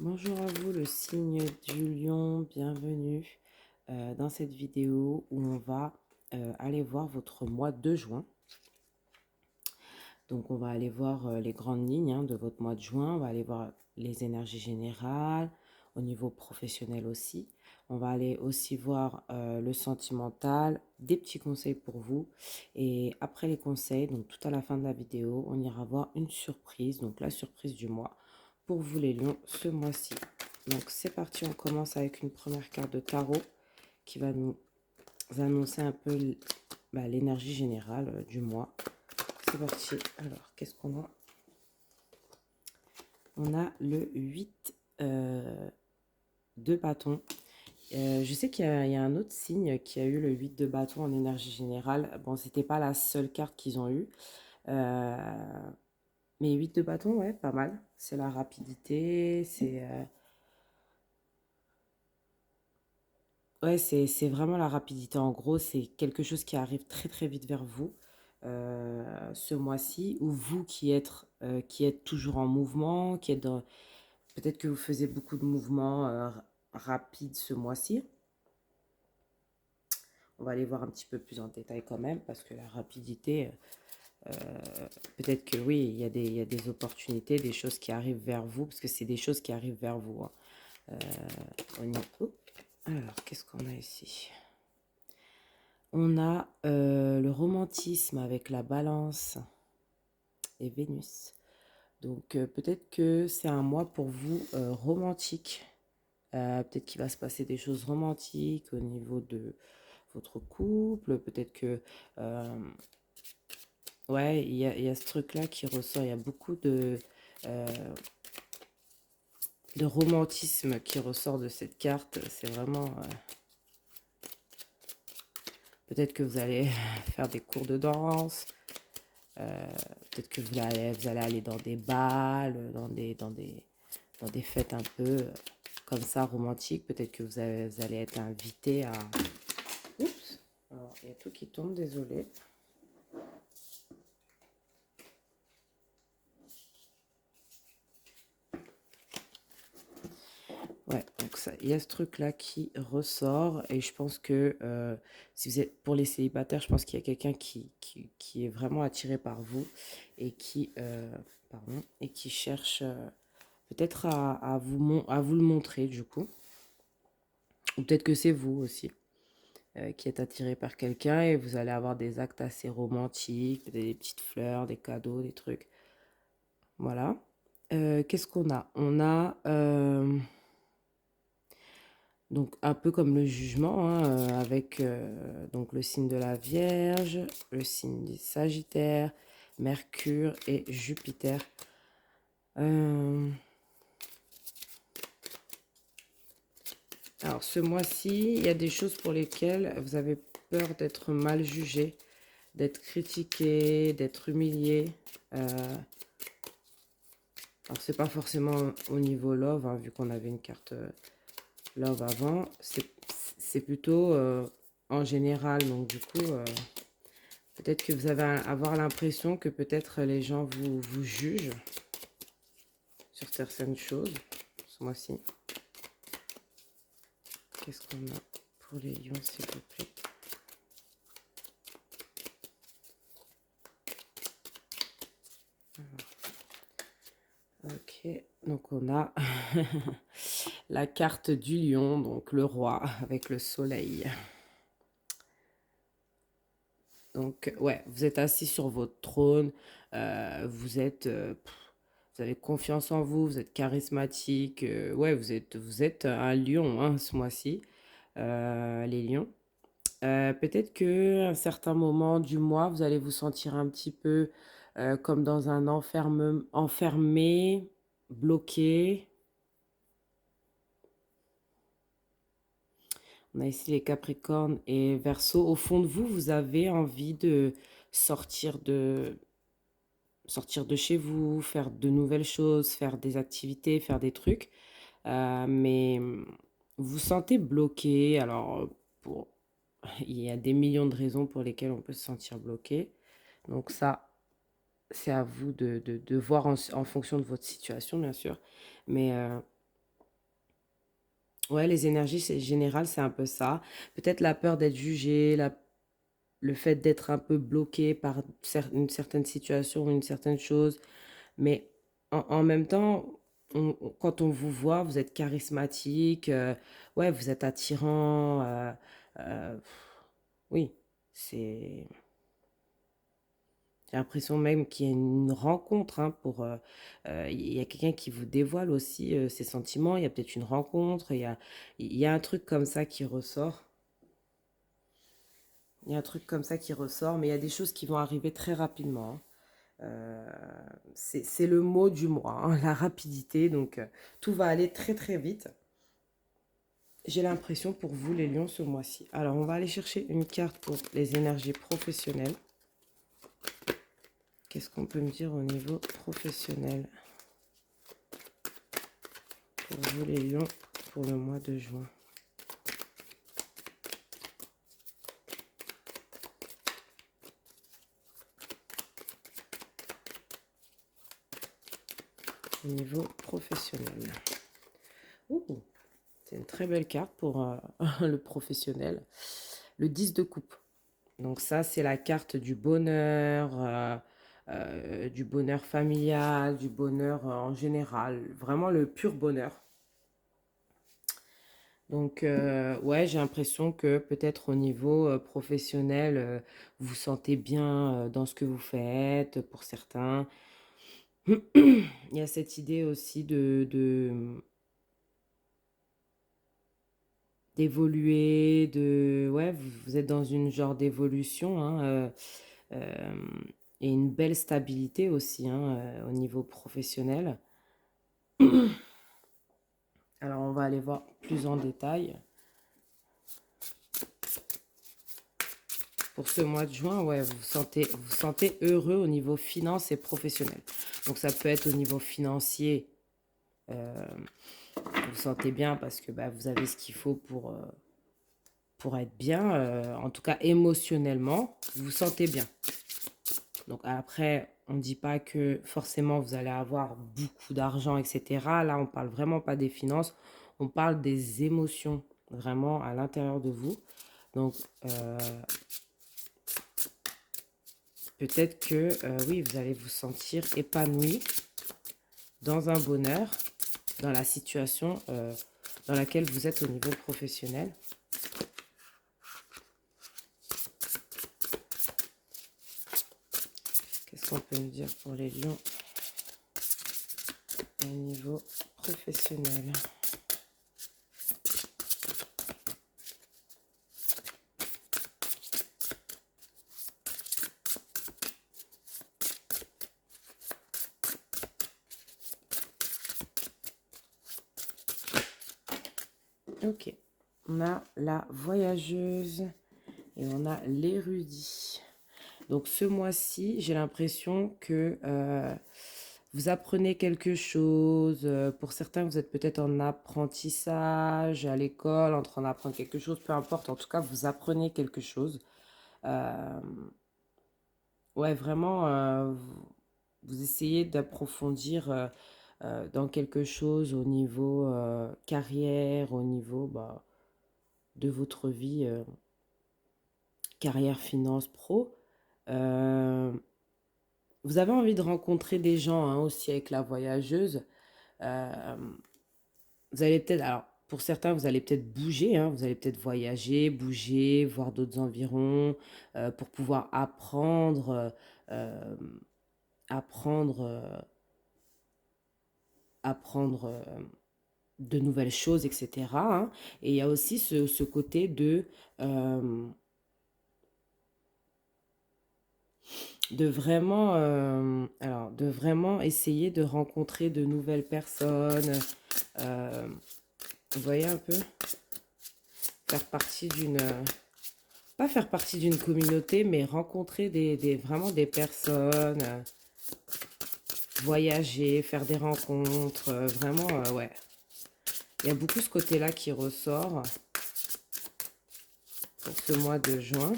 Bonjour à vous, le signe du lion, bienvenue dans cette vidéo où on va aller voir votre mois de juin. Donc on va aller voir les grandes lignes de votre mois de juin, on va aller voir les énergies générales, au niveau professionnel aussi. On va aller aussi voir le sentimental, des petits conseils pour vous. Et après les conseils, donc tout à la fin de la vidéo, on ira voir une surprise, donc la surprise du mois pour vous les lions ce mois-ci. Donc c'est parti, on commence avec une première carte de tarot qui va nous annoncer un peu l'énergie générale du mois. C'est parti. Alors, qu'est-ce qu'on a? On a le 8 de bâton. Je sais qu'il y a un autre signe qui a eu le 8 de bâton en énergie générale. Bon, c'était pas la seule carte qu'ils ont eue. Mais 8 de bâton, ouais, pas mal. C'est la rapidité, c'est... ouais, c'est vraiment la rapidité. En gros, c'est quelque chose qui arrive très très vite vers vous ce mois-ci, ou vous qui êtes toujours en mouvement, qui êtes dans... Peut-être que vous faisiez beaucoup de mouvements rapides ce mois-ci. On va aller voir un petit peu plus en détail quand même, parce que la rapidité, peut-être que oui, il y a des opportunités, des choses qui arrivent vers vous, parce que c'est des choses qui arrivent vers vous. Alors, qu'est-ce qu'on a ici? On a le romantisme avec la balance et Vénus. Donc peut-être que c'est un mois pour vous romantique. Peut-être qu'il va se passer des choses romantiques au niveau de votre couple. Peut-être que... ouais, il y a ce truc-là qui ressort. Il y a beaucoup euh, de romantisme qui ressort de cette carte. C'est vraiment... peut-être que vous allez faire des cours de danse. Peut-être que vous allez aller dans des bals, dans des fêtes un peu comme ça romantiques. Peut-être que vous allez être invité à... Oups, alors il y a tout qui tombe, désolé. Ouais, donc ça, il y a ce truc-là qui ressort et je pense que si vous êtes pour les célibataires, je pense qu'il y a quelqu'un qui est vraiment attiré par vous et pardon, et qui cherche peut-être à vous le montrer du coup. Ou peut-être que c'est vous aussi qui êtes attiré par quelqu'un et vous allez avoir des actes assez romantiques, des petites fleurs, des cadeaux, des trucs. Voilà. Qu'est-ce qu'on a? On a donc un peu comme le jugement, avec donc le signe de la Vierge, le signe du Sagittaire, Mercure et Jupiter. Alors ce mois-ci, il y a des choses pour lesquelles vous avez peur d'être mal jugé, d'être critiqué, d'être humilié. Alors c'est pas forcément au niveau love, vu qu'on avait une carte love avant. C'est plutôt en général. Donc du coup, peut-être que vous allez avoir l'impression que peut-être les gens vous jugent sur certaines choses ce mois-ci. Qu'est-ce qu'on a pour les lions, s'il vous plaît? Ok, donc on a la carte du lion, donc le roi avec le soleil. Donc ouais, vous êtes assis sur votre trône, vous avez confiance en vous, vous êtes charismatique, ouais, vous êtes un lion ce mois-ci, les lions. Peut-être que à un certain moment du mois, vous allez vous sentir un petit peu comme dans un enfermé, bloqué. On a ici les Capricornes et Verseau. Au fond de vous, vous avez envie de sortir de, sortir de chez vous, faire de nouvelles choses, faire des activités, faire des trucs. Mais vous vous sentez bloqué. Alors, pour... il y a des millions de raisons pour lesquelles on peut se sentir bloqué. Donc ça, c'est à vous de voir en fonction de votre situation, bien sûr. Mais Ouais, les énergies c'est général, c'est un peu ça. Peut-être la peur d'être jugé, le fait d'être un peu bloqué par une certaine situation ou une certaine chose. Mais en même temps, quand on vous voit, vous êtes charismatique, ouais, vous êtes attirant. Oui, c'est. J'ai l'impression même qu'il y a une rencontre, hein, il y a quelqu'un qui vous dévoile aussi ses sentiments. Il y a peut-être une rencontre. Il y a un truc comme ça qui ressort. Il y a un truc comme ça qui ressort, mais il y a des choses qui vont arriver très rapidement, hein. Euh, c'est le mot du mois, hein, la rapidité. Donc, tout va aller très très vite. J'ai l'impression pour vous, les lions, ce mois-ci. Alors, on va aller chercher une carte pour les énergies professionnelles. Qu'est-ce qu'on peut me dire au niveau professionnel pour vous, les lions, pour le mois de juin? Au niveau professionnel. Ouh, c'est une très belle carte pour le professionnel. Le 10 de coupe. Donc ça, c'est la carte du bonheur familial, du bonheur en général, vraiment le pur bonheur. Donc ouais, j'ai l'impression que peut-être au niveau professionnel, vous vous sentez bien dans ce que vous faites, pour certains. Il y a cette idée aussi d'évoluer, ouais, vous êtes dans une genre d'évolution, hein, euh, et une belle stabilité aussi, hein, au niveau professionnel. Alors, on va aller voir plus en détail. Pour ce mois de juin, ouais, vous sentez heureux au niveau finance et professionnel. Donc, ça peut être au niveau financier, vous vous sentez bien parce que bah, vous avez ce qu'il faut pour être bien. En tout cas, émotionnellement, vous vous sentez bien. Donc après, on ne dit pas que forcément vous allez avoir beaucoup d'argent, etc. Là, on ne parle vraiment pas des finances, on parle des émotions vraiment à l'intérieur de vous. Donc peut-être que oui, vous allez vous sentir épanoui dans un bonheur, dans la situation dans laquelle vous êtes au niveau professionnel. Qu'est-ce qu'on peut me dire pour les lions au niveau professionnel? Ok, on a la voyageuse et on a l'érudit. Donc ce mois-ci, j'ai l'impression que vous apprenez quelque chose. Pour certains, vous êtes peut-être en apprentissage à l'école, en train d'apprendre quelque chose, peu importe. En tout cas, vous apprenez quelque chose. Euh, ouais, vraiment, vous essayez d'approfondir dans quelque chose au niveau carrière, au niveau bah, de votre vie, carrière, finance, pro. Euh, Vous avez envie de rencontrer des gens, hein, aussi avec la voyageuse. Euh, Vous allez peut-être, alors pour certains, vous allez peut-être bouger, hein, vous allez peut-être voyager, bouger, voir d'autres environs pour pouvoir euh, apprendre, apprendre de nouvelles choses, etc., hein. Et il y a aussi ce côté euh, de vraiment essayer de rencontrer de nouvelles personnes. euh, Vous voyez un peu? Faire partie pas faire partie d'une communauté, mais rencontrer vraiment des personnes, voyager, faire des rencontres, vraiment, ouais. Il y a beaucoup ce côté-là qui ressort pour ce mois de juin.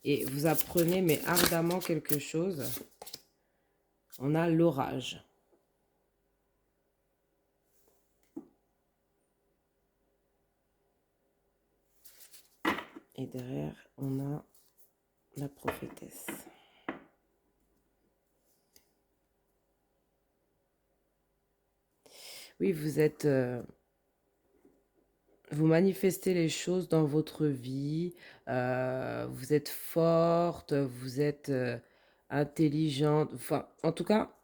Et vous apprenez, mais ardemment quelque chose. On a l'orage. Et derrière, on a la prophétesse. Oui, vous manifestez les choses dans votre vie, vous êtes forte, vous êtes intelligente. Enfin, en tout cas,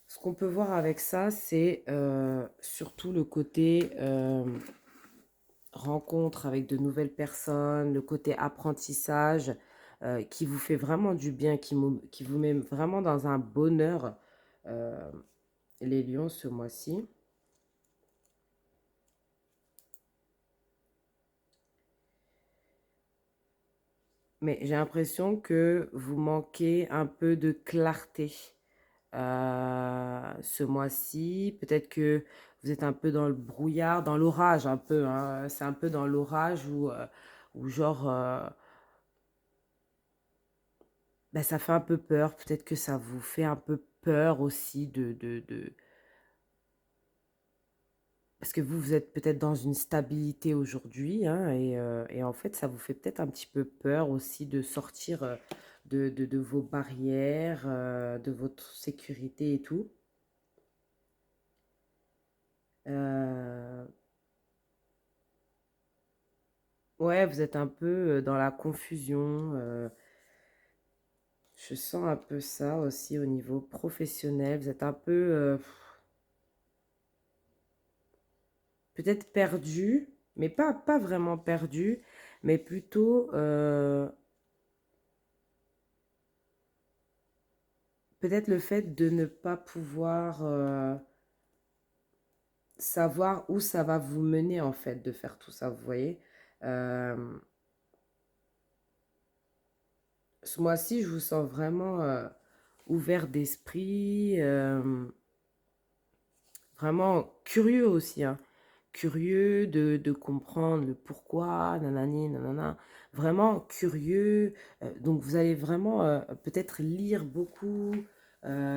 ce qu'on peut voir avec ça, c'est surtout le côté rencontre avec de nouvelles personnes, le côté apprentissage qui vous fait vraiment du bien, qui vous met vraiment dans un bonheur, euh, les lions, ce mois-ci. Mais j'ai l'impression que vous manquez un peu de clarté ce mois-ci. Peut-être que vous êtes un peu dans le brouillard, dans l'orage un peu, hein. C'est un peu dans l'orage où genre, ben, ça fait un peu peur. Peut-être que ça vous fait un peu peur aussi parce que vous êtes peut-être dans une stabilité aujourd'hui, hein, et en fait, ça vous fait peut-être un petit peu peur aussi de sortir de vos barrières, de votre sécurité et tout. Euh, ouais, vous êtes un peu dans la confusion. Je sens un peu ça aussi au niveau professionnel. Vous êtes un peu peut-être perdu, mais pas vraiment perdu, mais plutôt peut-être le fait de ne pas pouvoir savoir où ça va vous mener en fait de faire tout ça, vous voyez. Euh, ce mois-ci, je vous sens vraiment ouvert d'esprit, vraiment curieux aussi, hein. Curieux de comprendre le pourquoi, nanani, nanana. Vraiment curieux. Donc vous allez vraiment peut-être lire beaucoup,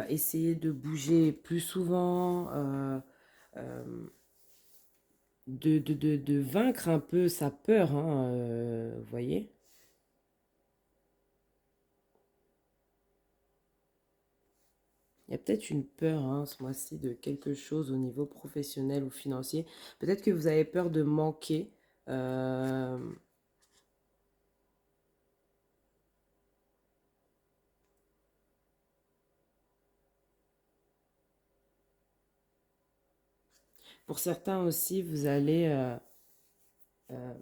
essayer de bouger plus souvent, euh, de vaincre un peu sa peur, hein, vous voyez. Il y a peut-être une peur hein, ce mois-ci de quelque chose au niveau professionnel ou financier. Peut-être que vous avez peur de manquer. euh, pour certains aussi, vous allez euh,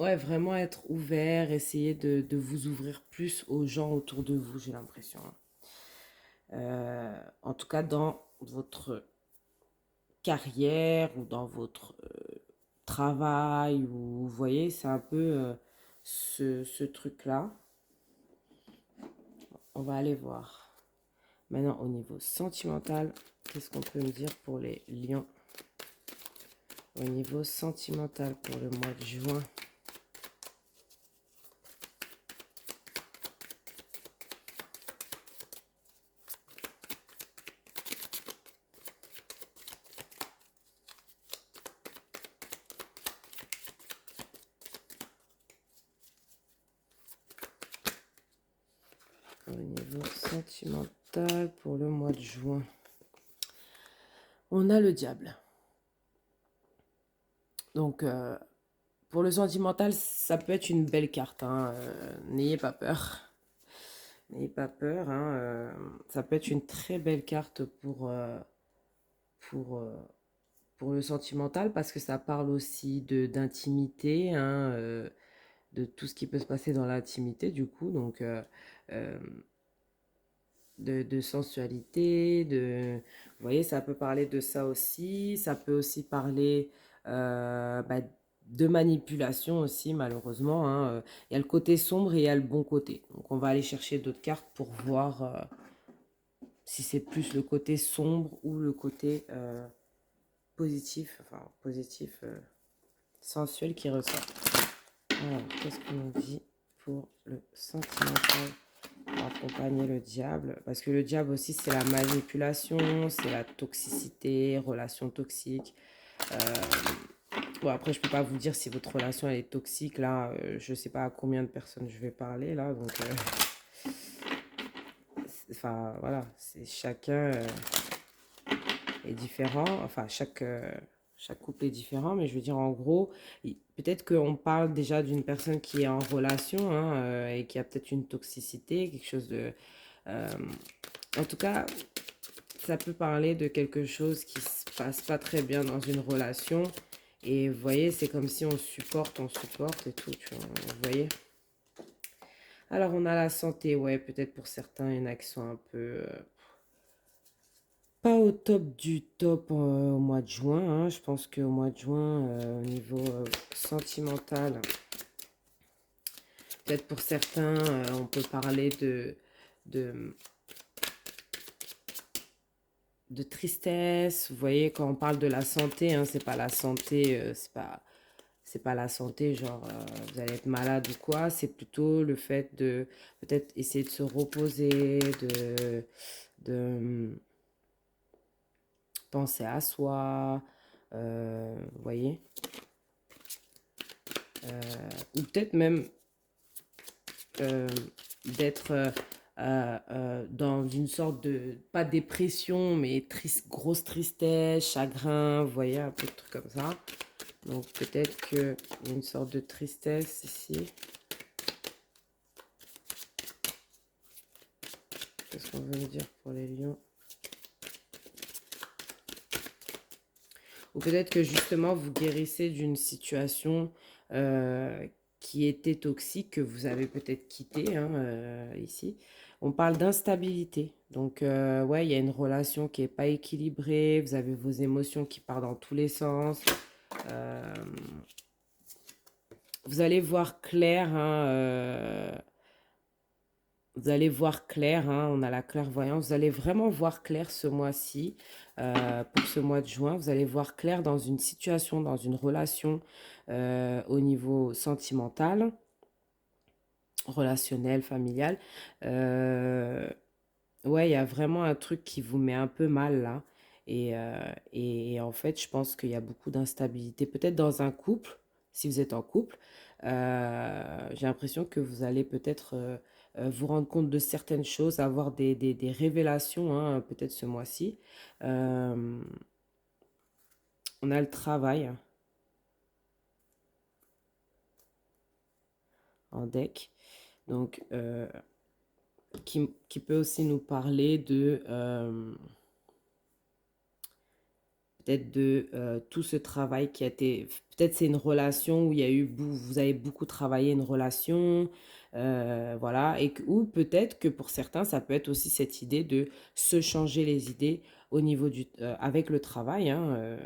ouais, vraiment être ouvert, essayer de vous ouvrir plus aux gens autour de vous, j'ai l'impression, hein. En tout cas, dans votre carrière ou dans votre travail, ou vous voyez, c'est un peu ce truc-là. On va aller voir. Maintenant, au niveau sentimental, qu'est-ce qu'on peut me dire pour les lions? Au niveau sentimental pour le mois de juin. Au niveau sentimental pour le mois de juin. On a le diable. Donc, pour le sentimental, ça peut être une belle carte, hein, n'ayez pas peur. N'ayez pas peur, hein, ça peut être une très belle carte pour, euh, pour le sentimental parce que ça parle aussi d'intimité, hein, de tout ce qui peut se passer dans l'intimité du coup. Donc, euh, de sensualité, vous voyez, ça peut parler de ça aussi. Ça peut aussi parler bah, de manipulation aussi, malheureusement, hein. Il y a le côté sombre et il y a le bon côté. Donc, on va aller chercher d'autres cartes pour voir si c'est plus le côté sombre ou le côté positif, enfin, positif, sensuel qui ressort. Alors, qu'est-ce qu'on nous dit pour le sentimental? Accompagner le diable, parce que le diable aussi c'est la manipulation, c'est la toxicité, relations toxiques, Bon, après, je peux pas vous dire si votre relation elle est toxique. Là, je sais pas à combien de personnes je vais parler là. Donc, enfin, voilà, c'est chacun est différent. Enfin, chaque couple est différent. Mais je veux dire, en gros, peut-être qu'on parle déjà d'une personne qui est en relation hein, et qui a peut-être une toxicité, quelque chose de... euh, en tout cas, ça peut parler de quelque chose qui se passe pas très bien dans une relation. Et vous voyez, c'est comme si on supporte et tout, tu vois, vous voyez. Alors, on a la santé, ouais, peut-être pour certains, il y en a qui sont un peu pas au top du top au mois de juin. Hein. Je pense qu'au mois de juin, au niveau sentimental, peut-être pour certains, on peut parler de, de tristesse. Vous voyez, quand on parle de la santé, hein, c'est pas la santé, c'est pas la santé, genre vous allez être malade ou quoi, c'est plutôt le fait de peut-être essayer de se reposer, de penser à soi, vous voyez, ou peut-être même euh, d'être dans une sorte de, pas dépression, mais grosse tristesse, chagrin, vous voyez, un peu de trucs comme ça. Donc peut-être qu'il y a une sorte de tristesse ici. Qu'est-ce qu'on veut me dire pour les lions? Ou peut-être que justement vous guérissez d'une situation qui était toxique, que vous avez peut-être quitté hein, ici. On parle d'instabilité. Donc ouais, il y a une relation qui n'est pas équilibrée, vous avez vos émotions qui partent dans tous les sens. Euh, vous allez voir clair, hein, vous allez voir clair, hein, on a la clairvoyance, vous allez vraiment voir clair ce mois-ci, pour ce mois de juin, vous allez voir clair dans une situation, dans une relation au niveau sentimental, relationnel, familial. Euh, ouais, il y a vraiment un truc qui vous met un peu mal là. Et en fait, je pense qu'il y a beaucoup d'instabilité. Peut-être dans un couple, si vous êtes en couple, j'ai l'impression que vous allez peut-être vous rendre compte de certaines choses, avoir des révélations, hein, peut-être ce mois-ci. Euh, on a le travail en deck, donc qui peut aussi nous parler de... peut-être de tout ce travail qui a été... Peut-être c'est une relation où il y a eu... Vous avez beaucoup travaillé une relation, voilà. Ou peut-être que pour certains, ça peut être aussi cette idée de se changer les idées au niveau avec le travail, hein,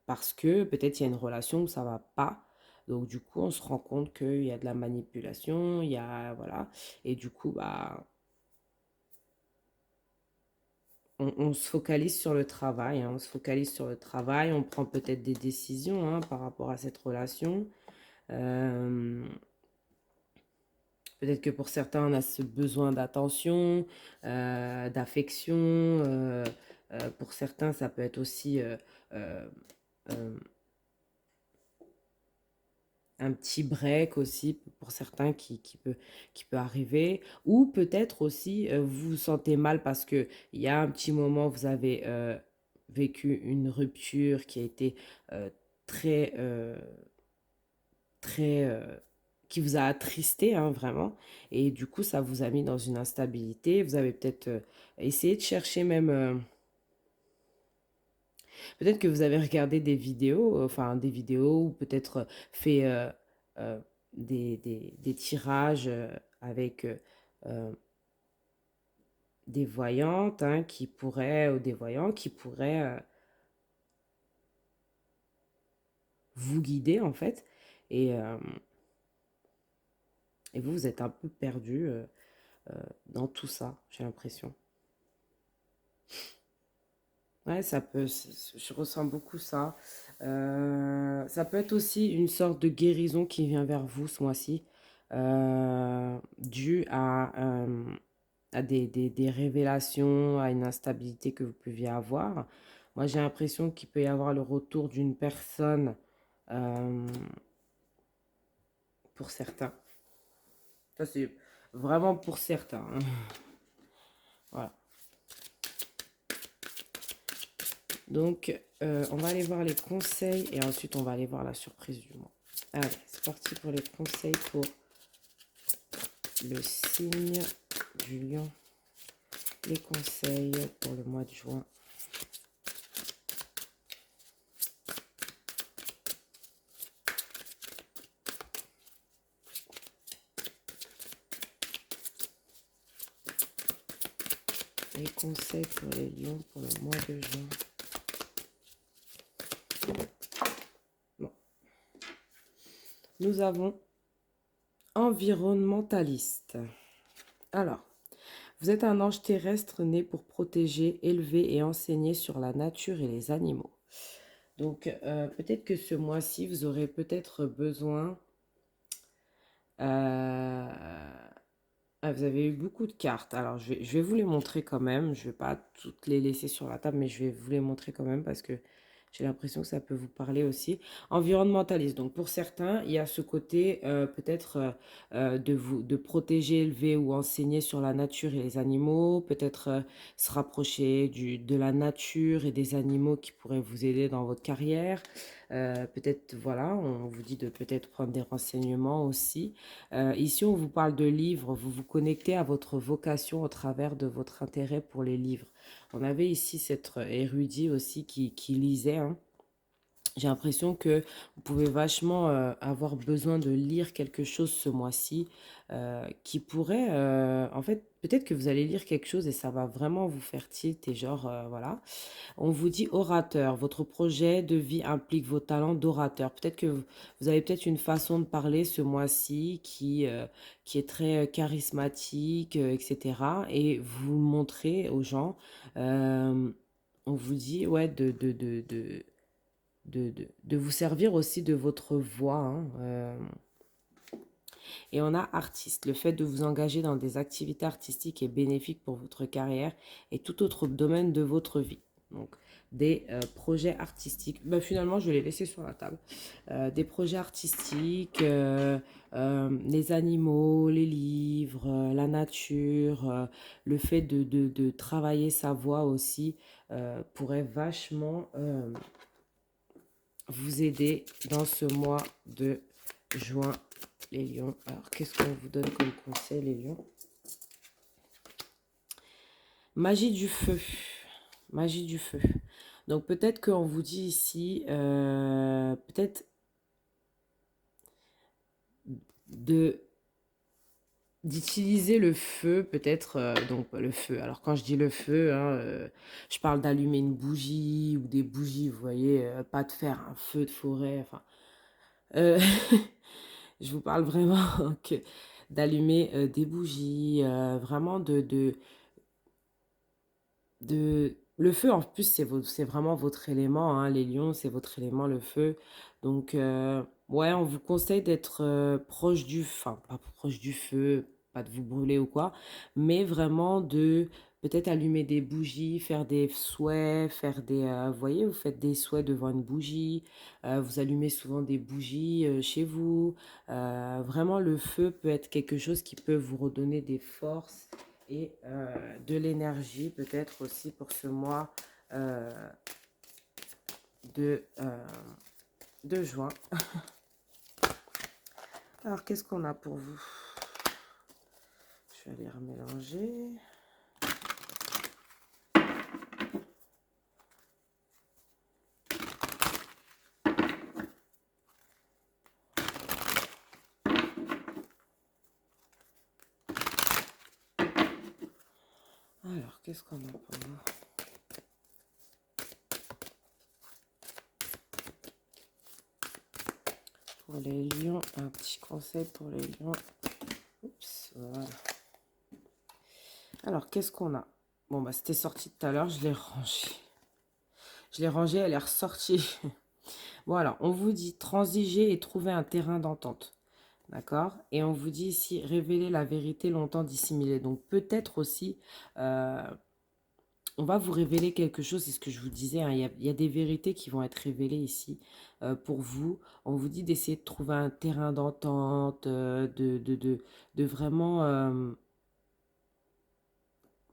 parce que peut-être il y a une relation où ça va pas. Donc du coup, on se rend compte qu'il y a de la manipulation, il y a... Voilà. Et du coup, bah... on se focalise sur le travail, hein, on se focalise sur le travail, on prend peut-être des décisions hein, par rapport à cette relation. Euh, peut-être que pour certains, on a ce besoin d'attention, d'affection. Pour certains, ça peut être aussi euh, euh, un petit break aussi pour certains qui peut arriver. Ou peut-être aussi, vous vous sentez mal parce qu'il y a un petit moment, vous avez vécu une rupture qui a été euh, très, très, qui vous a attristé, hein, vraiment. Et du coup, ça vous a mis dans une instabilité. Vous avez peut-être essayé de chercher même, peut-être que vous avez regardé des vidéos, enfin des vidéos, ou peut-être fait euh, des tirages avec des voyantes hein, qui pourraient, ou des voyants qui pourraient vous guider en fait. Et, euh, et vous, vous êtes un peu perdu dans tout ça, j'ai l'impression. Ouais, ça peut, je ressens beaucoup ça. Ça peut être aussi une sorte de guérison qui vient vers vous ce mois-ci, due à des révélations, à une instabilité que vous pouviez avoir. Moi, j'ai l'impression qu'il peut y avoir le retour d'une personne euh, pour certains. Ça, c'est vraiment pour certains, hein. Voilà. Donc, on va aller voir les conseils et ensuite, on va aller voir la surprise du mois. Allez, c'est parti pour les conseils pour le signe du lion. Les conseils pour le mois de juin. Les conseils pour les lions pour le mois de juin. Bon. Nous avons environnementaliste. Alors, vous êtes un ange terrestre né pour protéger, élever et enseigner sur la nature et les animaux. Donc, peut-être que ce mois-ci, vous aurez peut-être besoin... vous avez eu beaucoup de cartes. Alors, je vais vous les montrer quand même. Je ne vais pas toutes les laisser sur la table, mais je vais vous les montrer quand même parce que j'ai l'impression que ça peut vous parler aussi. Environnementaliste. Donc, pour certains, il y a ce côté peut-être de protéger, élever ou enseigner sur la nature et les animaux. Peut-être se rapprocher de la nature et des animaux qui pourraient vous aider dans votre carrière. Peut-être, voilà, on vous dit de peut-être prendre des renseignements aussi. Ici, on vous parle de livres. Vous vous connectez à votre vocation au travers de votre intérêt pour les livres. On avait ici cet érudit aussi qui lisait, hein. J'ai l'impression que vous pouvez vachement avoir besoin de lire quelque chose ce mois-ci qui pourrait, en fait, peut-être que vous allez lire quelque chose et ça va vraiment vous faire tilt et genre, voilà. On vous dit orateur. Votre projet de vie implique vos talents d'orateur. Peut-être que vous avez peut-être une façon de parler ce mois-ci qui est très charismatique, etc. Et vous montrez aux gens, on vous dit, ouais, de vous servir aussi de votre voix, hein. Et on a artiste. Le fait de vous engager dans des activités artistiques est bénéfique pour votre carrière et tout autre domaine de votre vie. Donc, des projets artistiques. Ben, finalement, je vais les laisser sur la table. Des projets artistiques, les animaux, les livres, la nature, le fait de travailler sa voix aussi pourrait vachement vous aider dans ce mois de juin, les lions. Alors, qu'est-ce qu'on vous donne comme conseil, les lions? Magie du feu. Magie du feu. Donc, peut-être qu'on vous dit ici, peut-être de d'utiliser le feu, peut-être, donc le feu. Alors, quand je dis le feu, hein, je parle d'allumer une bougie ou des bougies, vous voyez, pas de faire un feu de forêt, enfin... euh, je vous parle vraiment que d'allumer des bougies, vraiment Le feu, en plus, c'est vraiment votre élément, hein, les lions, c'est votre élément, le feu. Donc, ouais, on vous conseille d'être proche enfin, pas proche du feu, pas de vous brûler ou quoi, mais vraiment de peut-être allumer des bougies, faire des souhaits, vous voyez, vous faites des souhaits devant une bougie, vous allumez souvent des bougies chez vous. Vraiment, le feu peut être quelque chose qui peut vous redonner des forces et de l'énergie peut-être aussi pour ce mois euh, de, euh, de juin. Alors, qu'est-ce qu'on a pour vous? Je vais aller remélanger. Alors, qu'est-ce qu'on a pour vous? Pour les lions, un petit conseil pour les lions. Oups, voilà. Alors, qu'est-ce qu'on a? Bon, bah, c'était sorti tout à l'heure, je l'ai rangé. Je l'ai rangé, elle est ressortie. Bon, alors, on vous dit transiger et trouver un terrain d'entente. D'accord? Et on vous dit ici, révéler la vérité longtemps dissimulée. Donc, peut-être aussi on va vous révéler quelque chose, c'est ce que je vous disais, hein, il y a des vérités qui vont être révélées ici pour vous. On vous dit d'essayer de trouver un terrain d'entente, de vraiment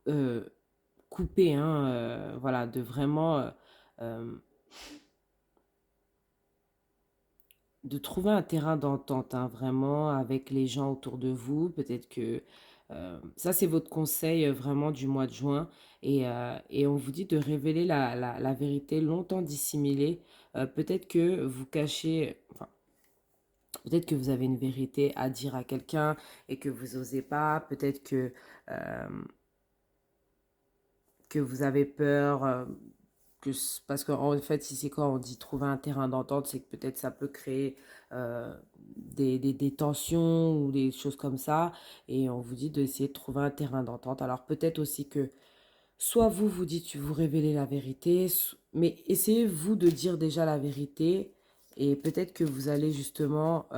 euh, couper, hein, voilà, euh, de trouver un terrain d'entente, hein, vraiment, avec les gens autour de vous. Peut-être que ça, c'est votre conseil vraiment du mois de juin. Et on vous dit de révéler la vérité longtemps dissimulée. Peut-être que vous cachez, enfin, peut-être que vous avez une vérité à dire à quelqu'un et que vous n'osez pas. Peut-être euh, que vous avez peur. Parce qu'en fait, si c'est quand on dit trouver un terrain d'entente, c'est que peut-être ça peut créer des tensions ou des choses comme ça. Et on vous dit d'essayer de trouver un terrain d'entente. Alors peut-être aussi que soit vous vous dites, vous révélez la vérité, mais essayez vous de dire déjà la vérité. Et peut-être que vous allez justement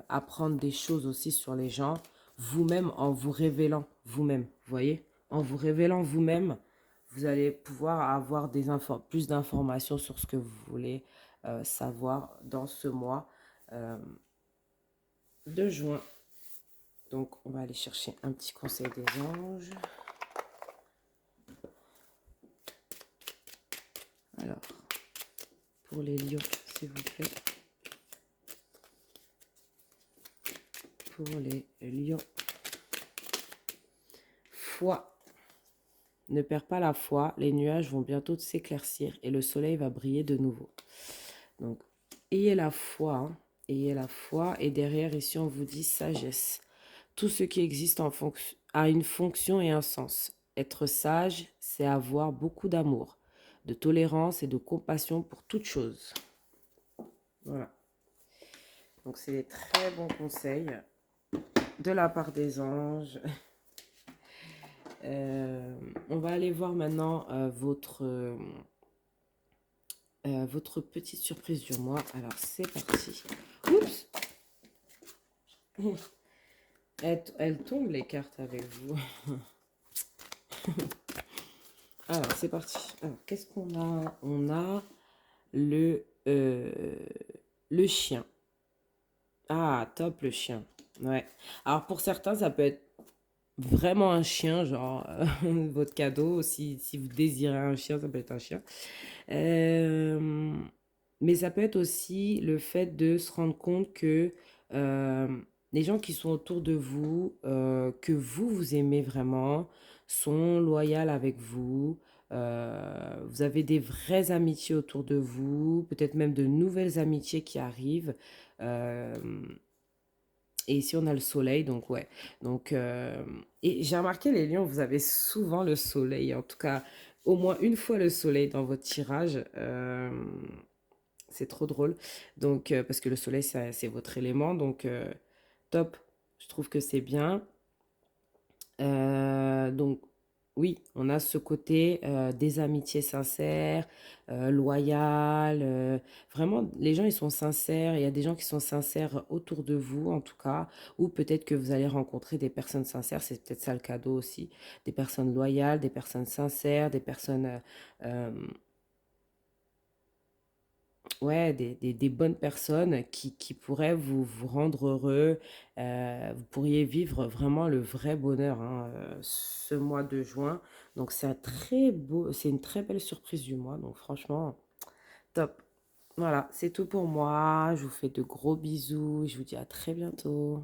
apprendre des choses aussi sur les gens, vous-même en vous révélant vous-même. Vous voyez? En vous révélant vous-même, vous allez pouvoir avoir plus d'informations sur ce que vous voulez savoir dans ce mois euh, de juin. Donc, on va aller chercher un petit conseil des anges. Alors, pour les lions, s'il vous plaît. Pour les lions. Foi. Ne perds pas la foi, les nuages vont bientôt s'éclaircir et le soleil va briller de nouveau. Donc, ayez la foi, hein, ayez la foi. Et derrière, ici, on vous dit sagesse. Tout ce qui existe a une fonction et un sens. Être sage, c'est avoir beaucoup d'amour, de tolérance et de compassion pour toute chose. Voilà. Donc, c'est des très bons conseils de la part des anges. On va aller voir maintenant votre petite surprise du mois. Alors, c'est parti. Oups! Elles tombent les cartes avec vous. Alors, c'est parti. Alors, qu'est-ce qu'on a? On a le chien. Ah, top le chien. Ouais. Alors, pour certains, ça peut être vraiment un chien, genre votre cadeau. Si vous désirez un chien, ça peut être un chien. Euh, mais ça peut être aussi le fait de se rendre compte que euh, les gens qui sont autour de vous, que vous aimez vraiment, sont loyaux avec vous. Vous avez des vraies amitiés autour de vous, peut-être même de nouvelles amitiés qui arrivent. Euh, et ici, on a le soleil, donc ouais. Donc, et j'ai remarqué, les lions, vous avez souvent le soleil. En tout cas, au moins une fois le soleil dans votre tirage. C'est trop drôle. Donc, parce que le soleil, c'est votre élément. Donc, top. Je trouve que c'est bien. Donc, oui, on a ce côté des amitiés sincères, loyales. Vraiment, les gens, ils sont sincères. Il y a des gens qui sont sincères autour de vous, en tout cas. Ou peut-être que vous allez rencontrer des personnes sincères. C'est peut-être ça le cadeau aussi. Des personnes loyales, des personnes sincères, des personnes ouais, des bonnes personnes qui pourraient vous rendre heureux. Vous pourriez vivre vraiment le vrai bonheur hein, ce mois de juin. Donc c'est une très belle surprise du mois. Donc franchement, top. Voilà, c'est tout pour moi. Je vous fais de gros bisous. Je vous dis à très bientôt.